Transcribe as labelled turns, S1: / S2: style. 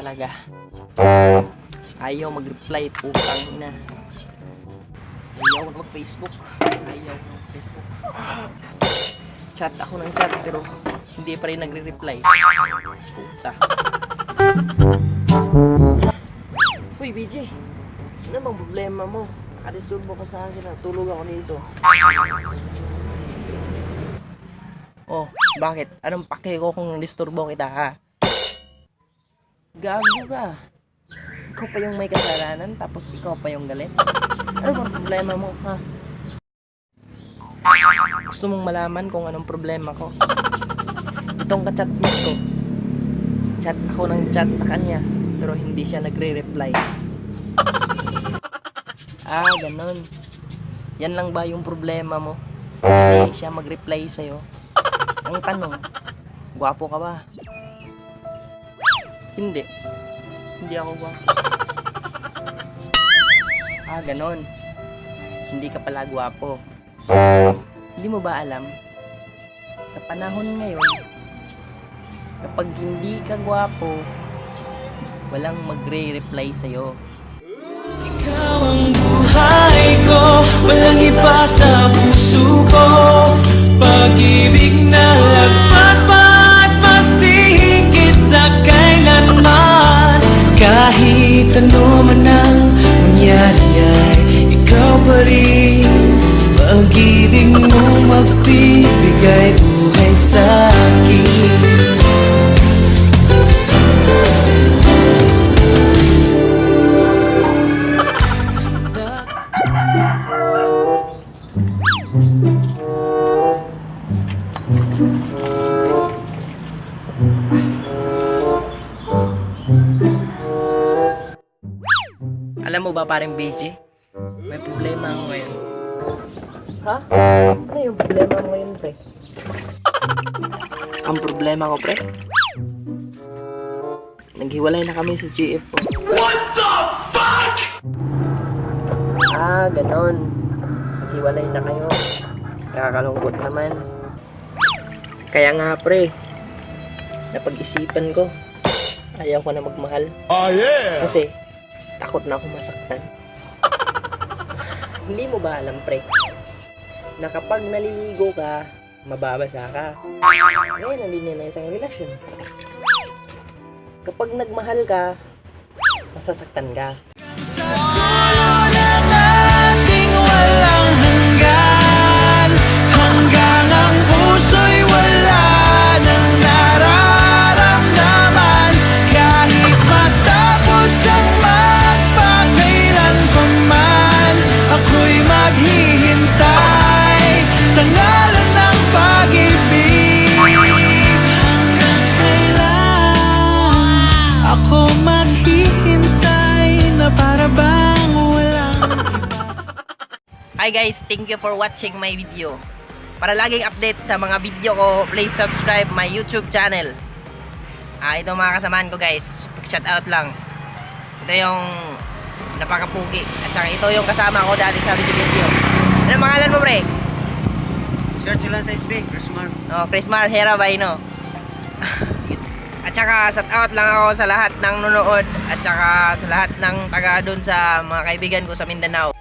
S1: talaga. Ayaw mag-reply, putang ina. Ayaw mag-Facebook. Ayaw mag-Facebook. Chat ako ng chat pero hindi pa rin nagre-reply. Puta. Uy, BJ. Ano bang problema mo? Nakadisturbo ka sa akin. Tulog ako dito. Oh, bakit? Anong pake ko kung disturbo kita, ha? Gago ka. Ikaw pa yung may kasalanan, tapos ikaw pa yung galit. Ano bang problema mo, ha? Gusto mong malaman kung anong problema ko? Itong ka-chatmate ko. Chat ako ng chat sa kanya, pero hindi siya nagre-reply. Ah, ganun. Yan lang ba yung problema mo? Hindi siya mag-reply sa'yo. Ang tanong, gwapo ka ba? Hindi. Hindi ako gwapo. Ah, ganon. Hindi ka pala gwapo. Hindi mo ba alam? Sa panahon ngayon, kapag hindi ka gwapo, walang magre-reply sa'yo.
S2: Ikaw ang buhay ko, walang iba sa puso ko. Pag-ibig na lagpas pa at mas higit sa kailanman. Kahit ano man ang mangyari ay ikaw pa rin. Pag-ibig mo magbibigay buhay sa akin.
S1: Alam mo ba parang BJ? May problema ako ngayon. Ha? Ano yung problema mo ngayon, pre? Ang problema ko, pre? Naghiwalay na kami sa GF ko.
S2: What the fuck?
S1: Ah, ganon. Naghiwalay na kayo. Nakakalungkot naman. Kaya nga, pre, napag-isipan ko. Ayaw ko na magmahal.
S2: Oh yeah!
S1: Kasi, takot na ako masaktan. Hindi mo ba alam, pre, na kapag naliligo ka, mababasa ka. Ngayon, nandun na isang relasyon. Kapag nagmahal ka, masasaktan ka.
S2: Sa dulo ng ating walang hanggan, hanggang ang puso'y wala nang nararamdaman. Kahit matapos ang magpakailan pa man, ako'y maghihintay sa ngalan ng pag-ibig. Hanggang kailan ako maghihintay na para bang walang iba.
S1: Hi guys, thank you for watching my video. Para laging update sa mga video ko, please subscribe my YouTube channel. Ito mga kasamaan ko guys, shout out lang. Ito yung napakapugi. At saka ito yung kasama ko dati sa video. Ano pangalan mo, pre?
S3: Search lang sa FB, Chris Mar.
S1: Oh, Chris Mar Herabay, no? At saka shout out lang ako sa lahat ng nunood at saka sa lahat ng taga doon sa mga kaibigan ko sa Mindanao.